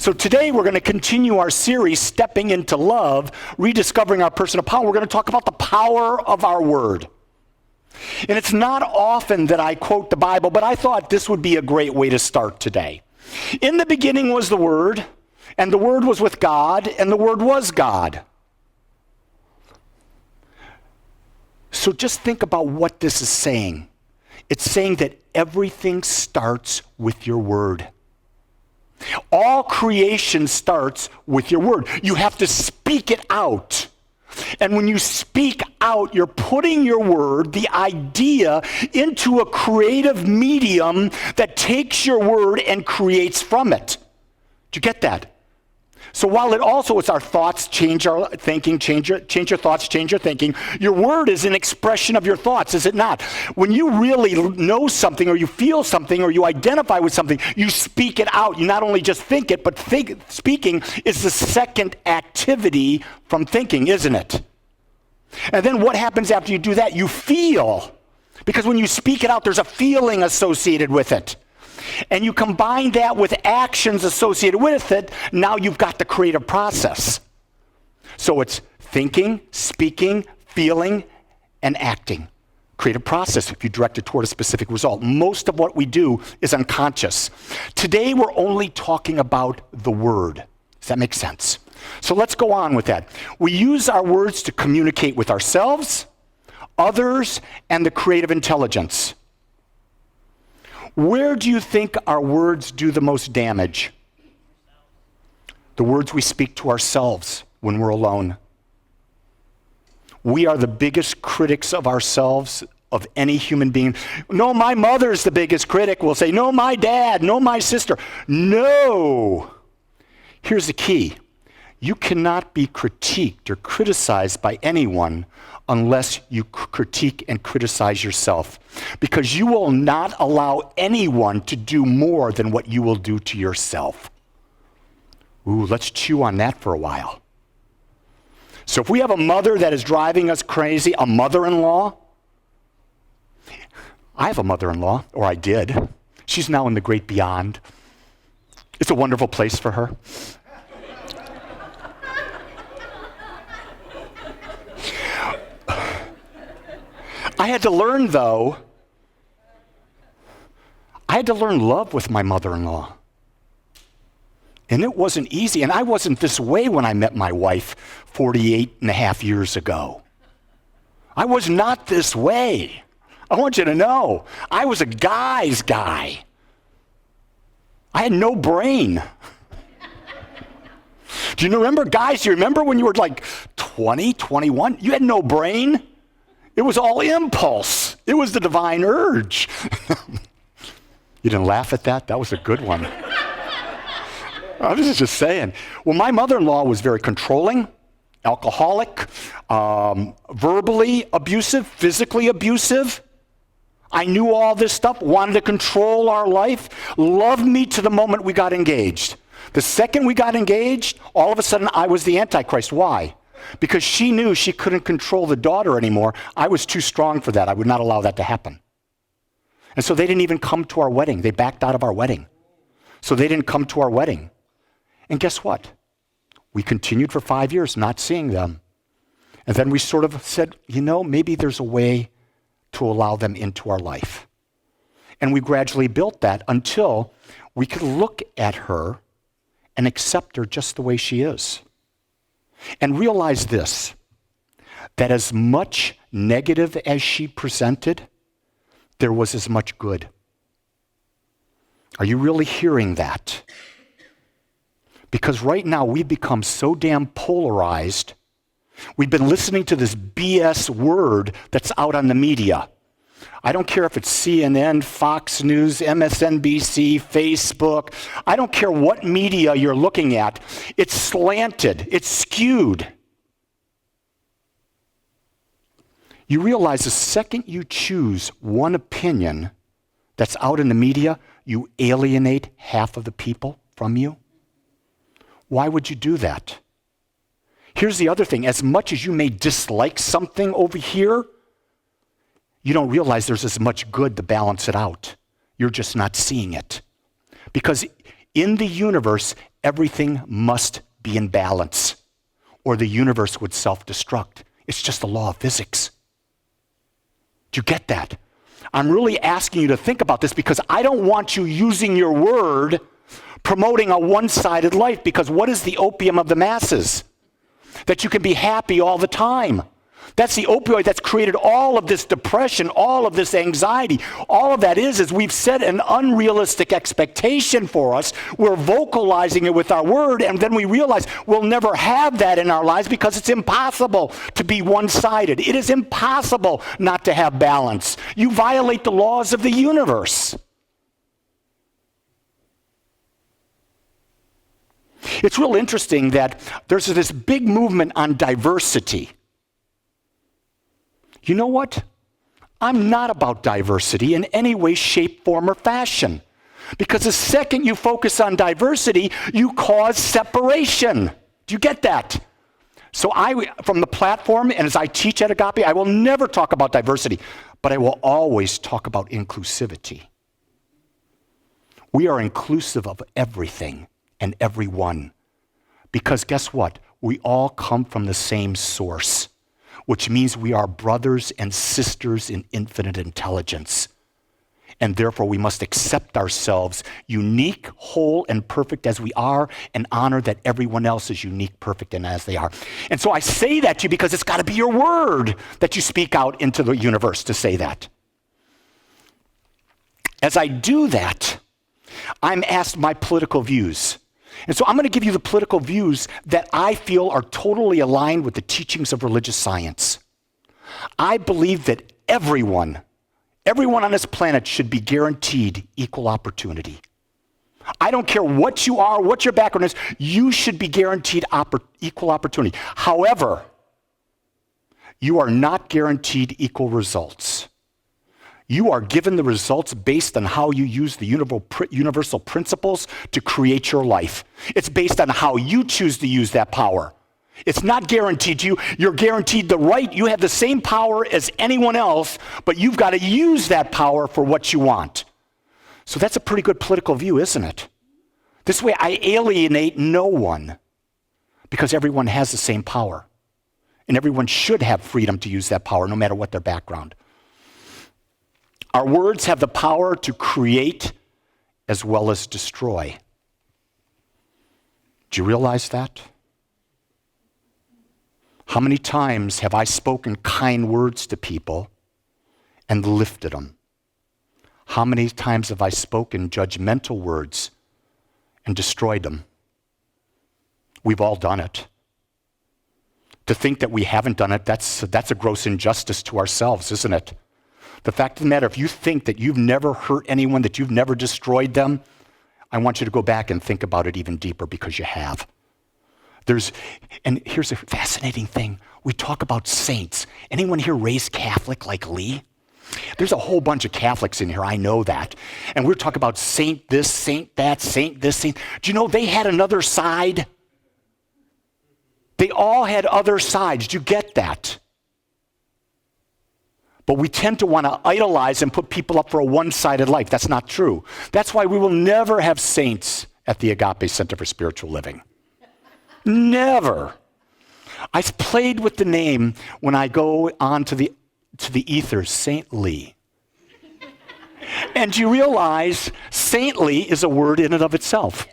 So today we're going to continue our series, Stepping into Love, Rediscovering Our Personal Power. We're going to talk about the power of our word. And it's not often that I quote the Bible, but I thought this would be a great way to start today. In the beginning was the Word, and the Word was with God, and the Word was God. So just think about what this is saying. It's saying that everything starts with your word. All creation starts with your word. You have to speak it out. And when you speak out, you're putting your word, the idea, into a creative medium that takes your word and creates from it. Do you get that? So while it's our thoughts change our thinking, change your thoughts, change your thinking, your word is an expression of your thoughts, is it not? When you really know something or you feel something or you identify with something, you speak it out. You not only just think it, but speaking is the second activity from thinking, isn't it? And then what happens after you do that? You feel. Because when you speak it out, there's a feeling associated with it. And you combine that with actions associated with it, now you've got the creative process. So it's thinking, speaking, feeling, and acting. Creative process if you direct it toward a specific result. Most of what we do is unconscious. Today we're only talking about the word. Does that make sense? So let's go on with that. We use our words to communicate with ourselves, others, and the creative intelligence. Where do you think our words do the most damage? The words we speak to ourselves when we're alone. We are the biggest critics of ourselves, of any human being. No, my mother's the biggest critic. We'll say, no, my dad, no, my sister. No. Here's the key. You cannot be critiqued or criticized by anyone unless you critique and criticize yourself. Because you will not allow anyone to do more than what you will do to yourself. Ooh, let's chew on that for a while. So if we have a mother that is driving us crazy, a mother-in-law, I have a mother-in-law, or I did. She's now in the great beyond. It's a wonderful place for her. I had to learn love with my mother-in-law. And it wasn't easy. And I wasn't this way when I met my wife 48 and a half years ago. I was not this way. I want you to know, I was a guy's guy. I had no brain. Do you remember, guys, do you remember when you were like 20, 21? You had no brain. It was all impulse. It was the divine urge. You didn't laugh at that? That was a good one. I was just saying. Well, my mother-in-law was very controlling, alcoholic, verbally abusive, physically abusive. I knew all this stuff, wanted to control our life, loved me to the moment we got engaged. The second we got engaged, all of a sudden I was the Antichrist. Why? Because she knew she couldn't control the daughter anymore. I was too strong for that. I would not allow that to happen. And so they didn't even come to our wedding. They backed out of our wedding. So they didn't come to our wedding. And guess what? We continued for 5 years not seeing them. And then we sort of said, maybe there's a way to allow them into our life. And we gradually built that until we could look at her and accept her just the way she is. And realize this, that as much negative as she presented, there was as much good. Are you really hearing that? Because right now we've become so damn polarized. We've been listening to this BS word that's out on the media. I don't care if it's CNN, Fox News, MSNBC, Facebook. I don't care what media you're looking at. It's slanted. It's skewed. You realize the second you choose one opinion that's out in the media, you alienate half of the people from you. Why would you do that? Here's the other thing. As much as you may dislike something over here, you don't realize there's as much good to balance it out. You're just not seeing it. Because in the universe, everything must be in balance or the universe would self-destruct. It's just the law of physics. Do you get that? I'm really asking you to think about this because I don't want you using your word promoting a one-sided life, because what is the opium of the masses? That you can be happy all the time. That's the opioid that's created all of this depression, all of this anxiety. All of that is we've set an unrealistic expectation for us. We're vocalizing it with our word, and then we realize we'll never have that in our lives because it's impossible to be one-sided. It is impossible not to have balance. You violate the laws of the universe. It's real interesting that there's this big movement on diversity. You know what? I'm not about diversity in any way, shape, form, or fashion. Because the second you focus on diversity, you cause separation. Do you get that? So from the platform, and as I teach at Agape, I will never talk about diversity, but I will always talk about inclusivity. We are inclusive of everything and everyone. Because guess what? We all come from the same source, which means we are brothers and sisters in infinite intelligence. And therefore, we must accept ourselves unique, whole, and perfect as we are, and honor that everyone else is unique, perfect, and as they are. And so I say that to you because it's got to be your word that you speak out into the universe to say that. As I do that, I'm asked my political views. And so I'm going to give you the political views that I feel are totally aligned with the teachings of religious science. I believe that everyone on this planet should be guaranteed equal opportunity. I don't care what you are, what your background is, you should be guaranteed equal opportunity. However, you are not guaranteed equal results. You are given the results based on how you use the universal principles to create your life. It's based on how you choose to use that power. It's not guaranteed to you. You're guaranteed the right. You have the same power as anyone else, but you've got to use that power for what you want. So that's a pretty good political view, isn't it? This way I alienate no one because everyone has the same power. And everyone should have freedom to use that power no matter what their background. Our words have the power to create as well as destroy. Do you realize that? How many times have I spoken kind words to people and lifted them? How many times have I spoken judgmental words and destroyed them? We've all done it. To think that we haven't done it, that's a gross injustice to ourselves, isn't it? The fact of the matter, if you think that you've never hurt anyone, that you've never destroyed them, I want you to go back and think about it even deeper because you have. And here's a fascinating thing. We talk about saints. Anyone here raised Catholic like Lee? There's a whole bunch of Catholics in here, I know that. And we're talking about saint this, saint that, saint this, saint. Do you know they had another side? They all had other sides. Do you get that? But we tend to want to idolize and put people up for a one-sided life. That's not true. That's why we will never have saints at the Agape Center for Spiritual Living. Never. I played with the name when I go on to the ether, Saint Lee. And you realize saintly is a word in and of itself.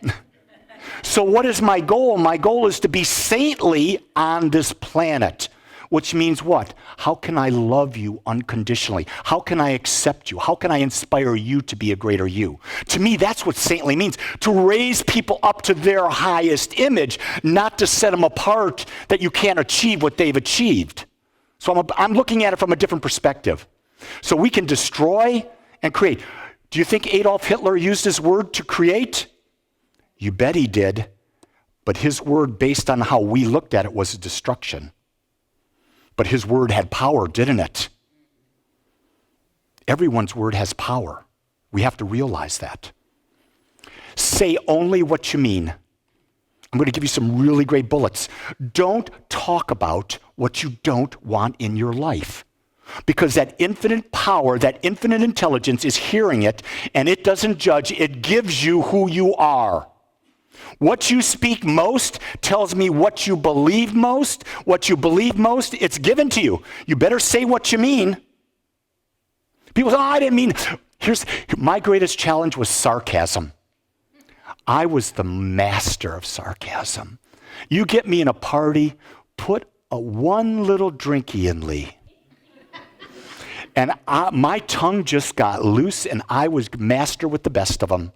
So what is my goal? My goal is to be saintly on this planet. Which means what? How can I love you unconditionally? How can I accept you? How can I inspire you to be a greater you? To me, that's what saintly means. To raise people up to their highest image, not to set them apart that you can't achieve what they've achieved. So I'm looking at it from a different perspective. So we can destroy and create. Do you think Adolf Hitler used his word to create? You bet he did. But his word, based on how we looked at it, was destruction. But his word had power, didn't it? Everyone's word has power. We have to realize that. Say only what you mean. I'm going to give you some really great bullets. Don't talk about what you don't want in your life. Because that infinite power, that infinite intelligence is hearing it, and it doesn't judge. It gives you who you are. What you speak most tells me what you believe most. What you believe most, it's given to you. You better say what you mean. People say, oh, I didn't mean. My greatest challenge was sarcasm. I was the master of sarcasm. You get me in a party, put one little drinky in, Lee. And my tongue just got loose, and I was master with the best of them.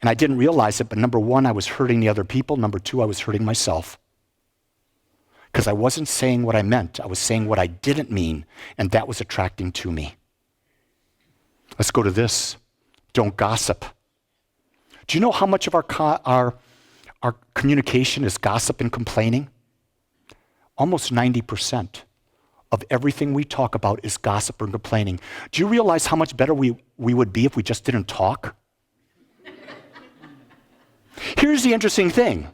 And I didn't realize it, but number one, I was hurting the other people. Number two, I was hurting myself. Because I wasn't saying what I meant. I was saying what I didn't mean, and that was attracting to me. Let's go to this. Don't gossip. Do you know how much of our communication is gossip and complaining? Almost 90% of everything we talk about is gossip and complaining. Do you realize how much better we would be if we just didn't talk? Here's the interesting thing.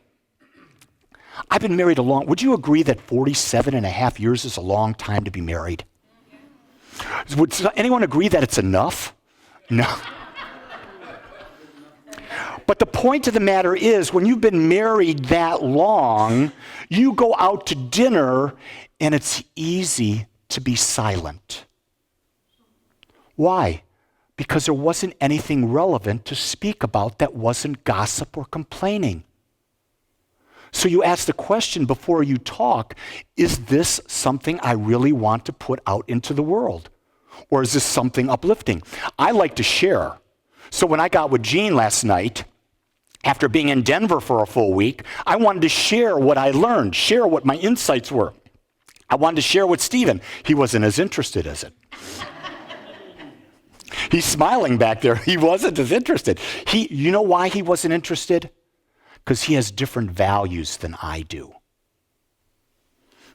I've been married would you agree that 47 and a half years is a long time to be married? Would anyone agree that it's enough? No. But the point of the matter is, when you've been married that long, you go out to dinner and it's easy to be silent. Why? Because there wasn't anything relevant to speak about that wasn't gossip or complaining. So you ask the question before you talk, is this something I really want to put out into the world? Or is this something uplifting? I like to share. So when I got with Gene last night, after being in Denver for a full week, I wanted to share what I learned, share what my insights were. I wanted to share with Stephen. He wasn't as interested as it. He's smiling back there. He wasn't as interested. You know why he wasn't interested? Because he has different values than I do.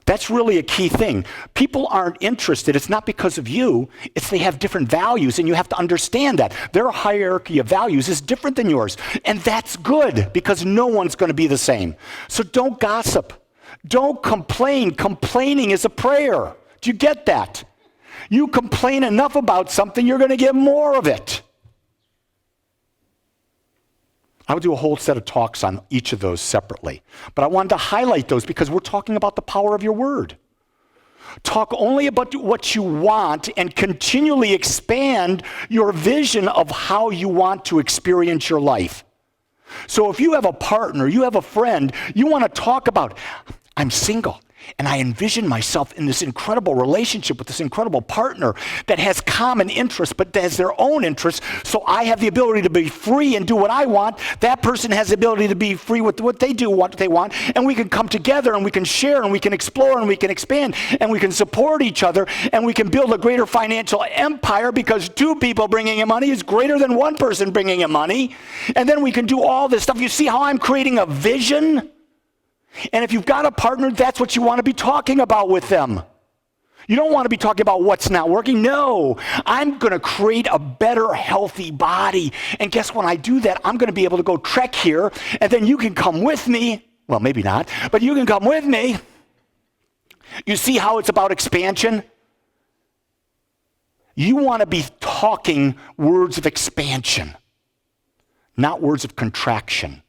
That's really a key thing. People aren't interested. It's not because of you. It's they have different values, and you have to understand that. Their hierarchy of values is different than yours. And that's good, because no one's going to be the same. So don't gossip. Don't complain. Complaining is a prayer. Do you get that? You complain enough about something, you're going to get more of it. I would do a whole set of talks on each of those separately. But I wanted to highlight those because we're talking about the power of your word. Talk only about what you want and continually expand your vision of how you want to experience your life. So if you have a partner, you have a friend, you want to talk about, I'm single. And I envision myself in this incredible relationship with this incredible partner that has common interests, but has their own interests. So I have the ability to be free and do what I want. That person has the ability to be free with what they do, what they want. And we can come together and we can share and we can explore and we can expand and we can support each other and we can build a greater financial empire because two people bringing in money is greater than one person bringing in money. And then we can do all this stuff. You see how I'm creating a vision? And if you've got a partner, that's what you want to be talking about with them. You don't want to be talking about what's not working. No, I'm going to create a better, healthy body. And guess when I do that, I'm going to be able to go trek here, and then you can come with me. Well, maybe not, but you can come with me. You see how it's about expansion? You want to be talking words of expansion, not words of contraction.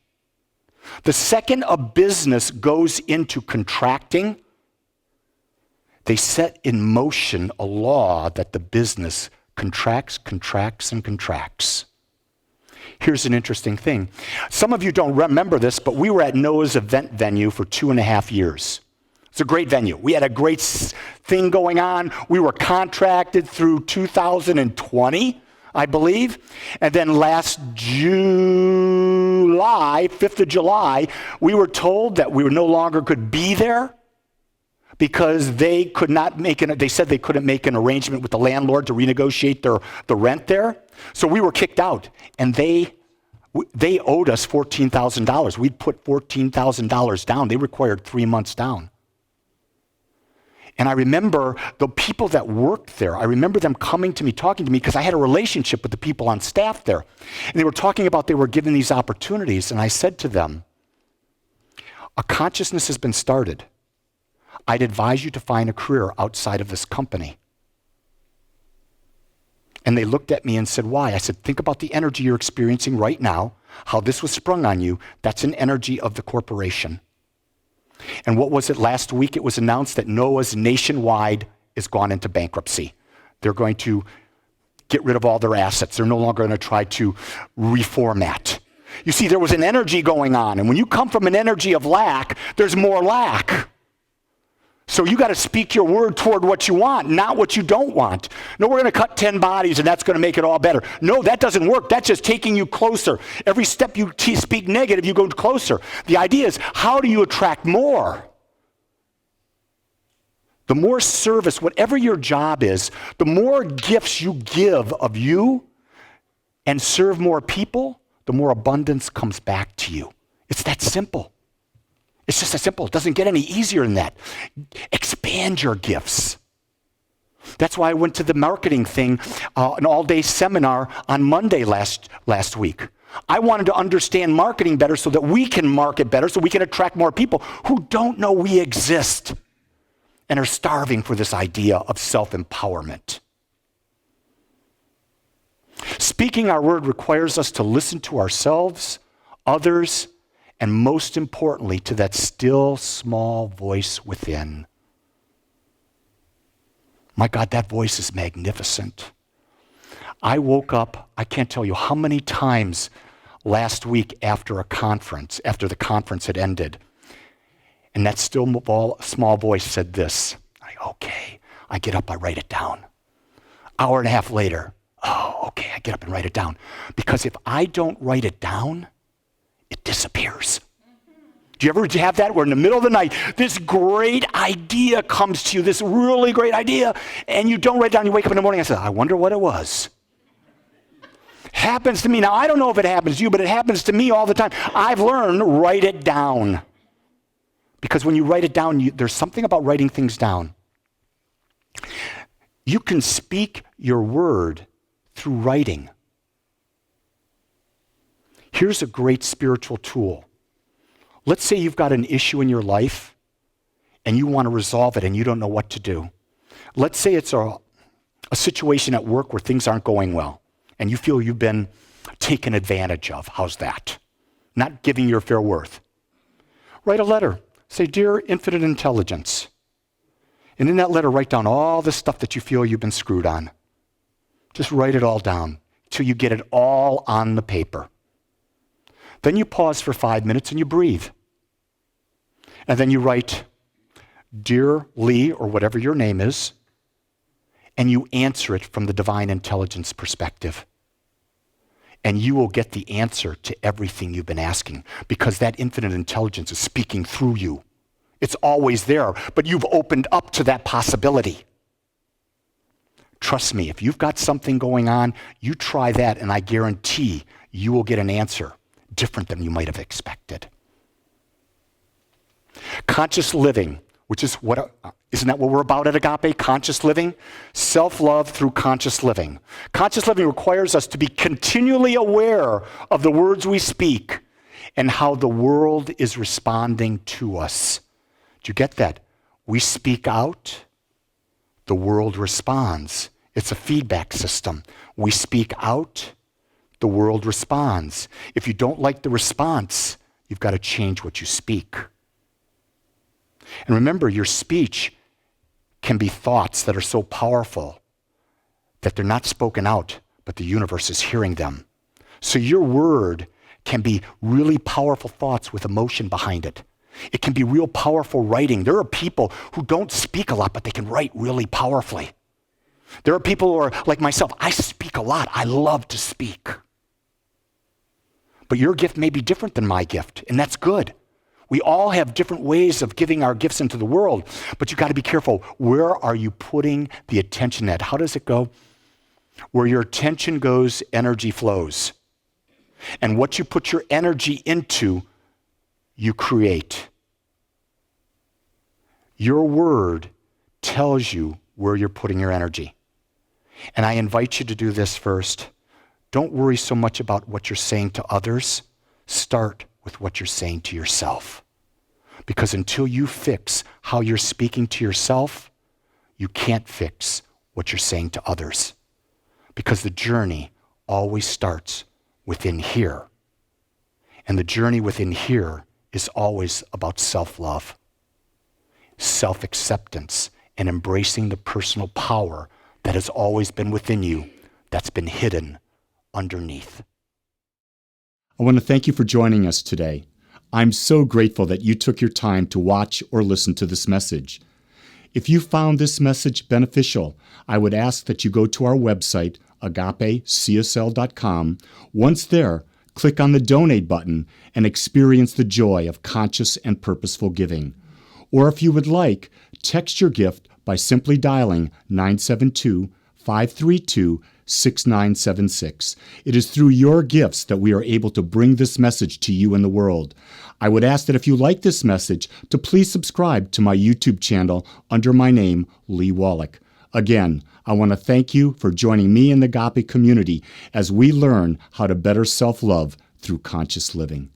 The second a business goes into contracting, they set in motion a law that the business contracts, and contracts. Here's an interesting thing. Some of you don't remember this, but we were at Noah's event venue for 2.5 years. It's a great venue. We had a great thing going on. We were contracted through 2020. I believe. And then last July, 5th of July, we were told that we no longer could be there because they could not they said they couldn't make an arrangement with the landlord to renegotiate the rent there. So we were kicked out. And they owed us $14,000. We'd put $14,000 down. They required 3 months down. And I remember the people that worked there, I remember them coming to me, talking to me, because I had a relationship with the people on staff there. And they were talking about they were given these opportunities. And I said to them, a consciousness has been started. I'd advise you to find a career outside of this company. And they looked at me and said, why? I said, think about the energy you're experiencing right now. how this was sprung on you, that's an energy of the corporation. And what was it last week? It was announced that Noah's nationwide is gone into bankruptcy. They're going to get rid of all their assets. They're no longer going to try to reformat. You see, there was an energy going on. And when you come from an energy of lack, there's more lack. So you got to speak your word toward what you want, not what you don't want. No, we're going to cut 10 bodies and that's going to make it all better. No, that doesn't work. That's just taking you closer. Every step you speak negative, you go closer. The idea is, how do you attract more? The more service, whatever your job is, the more gifts you give of you and serve more people, the more abundance comes back to you. It's that simple. It's just that simple. It doesn't get any easier than that. Expand your gifts. That's why I went to the marketing thing, an all-day seminar on Monday last week. I wanted to understand marketing better so that we can market better, so we can attract more people who don't know we exist and are starving for this idea of self-empowerment. Speaking our word requires us to listen to ourselves, others, and most importantly, to that still small voice within. My God, that voice is magnificent. I woke up, I can't tell you how many times last week after the conference had ended, and that still small voice said this. Okay, I get up, I write it down. Hour and a half later, okay, I get up and write it down. Because if I don't write it down, it disappears. Do you ever have that where in the middle of the night, this great idea comes to you, this really great idea, and you don't write it down, you wake up in the morning and say, I wonder what it was. Happens to me. Now, I don't know if it happens to you, but it happens to me all the time. I've learned, write it down. Because when you write it down, there's something about writing things down. You can speak your word through writing. Here's a great spiritual tool. Let's say you've got an issue in your life and you want to resolve it and you don't know what to do. Let's say it's a situation at work where things aren't going well and you feel you've been taken advantage of. How's that? Not giving your fair worth. Write a letter. Say, Dear Infinite Intelligence. And in that letter, write down all the stuff that you feel you've been screwed on. Just write it all down till you get it all on the paper. Then you pause for 5 minutes and you breathe. And then you write, Dear Lee, or whatever your name is, and you answer it from the divine intelligence perspective. And you will get the answer to everything you've been asking because that infinite intelligence is speaking through you. It's always there, but you've opened up to that possibility. Trust me, if you've got something going on, you try that and I guarantee you will get an answer different than you might have expected. Conscious living, which is isn't that what we're about at Agape? Conscious living? Self-love through conscious living. Conscious living requires us to be continually aware of the words we speak and how the world is responding to us. Do you get that? We speak out, the world responds. It's a feedback system. We speak out, the world responds. If you don't like the response, you've got to change what you speak. And remember, your speech can be thoughts that are so powerful that they're not spoken out, but the universe is hearing them. So your word can be really powerful thoughts with emotion behind it. It can be real powerful writing. There are people who don't speak a lot, but they can write really powerfully. There are people who are like myself. I speak a lot. I love to speak. But your gift may be different than my gift, and that's good. We all have different ways of giving our gifts into the world, but you got to be careful. Where are you putting the attention at? How does it go? Where your attention goes, energy flows. And what you put your energy into, you create. Your word tells you where you're putting your energy. And I invite you to do this first. Don't worry so much about what you're saying to others. Start with what you're saying to yourself. Because until you fix how you're speaking to yourself, you can't fix what you're saying to others. Because the journey always starts within here And the journey within here is always about self-love, self-acceptance, and embracing the personal power that has always been within you, that's been hidden underneath. I want to thank you for joining us today. I'm so grateful that you took your time to watch or listen to this message. If you found this message beneficial, I would ask that you go to our website, agapecsl.com. Once there, click on the donate button and experience the joy of conscious and purposeful giving. Or if you would like, text your gift by simply dialing 972-532-6976. It is through your gifts that we are able to bring this message to you in the world. I would ask that if you like this message, to please subscribe to my YouTube channel under my name, Lee Wolak. Again, I want to thank you for joining me in the Agape community as we learn how to better self-love through conscious living.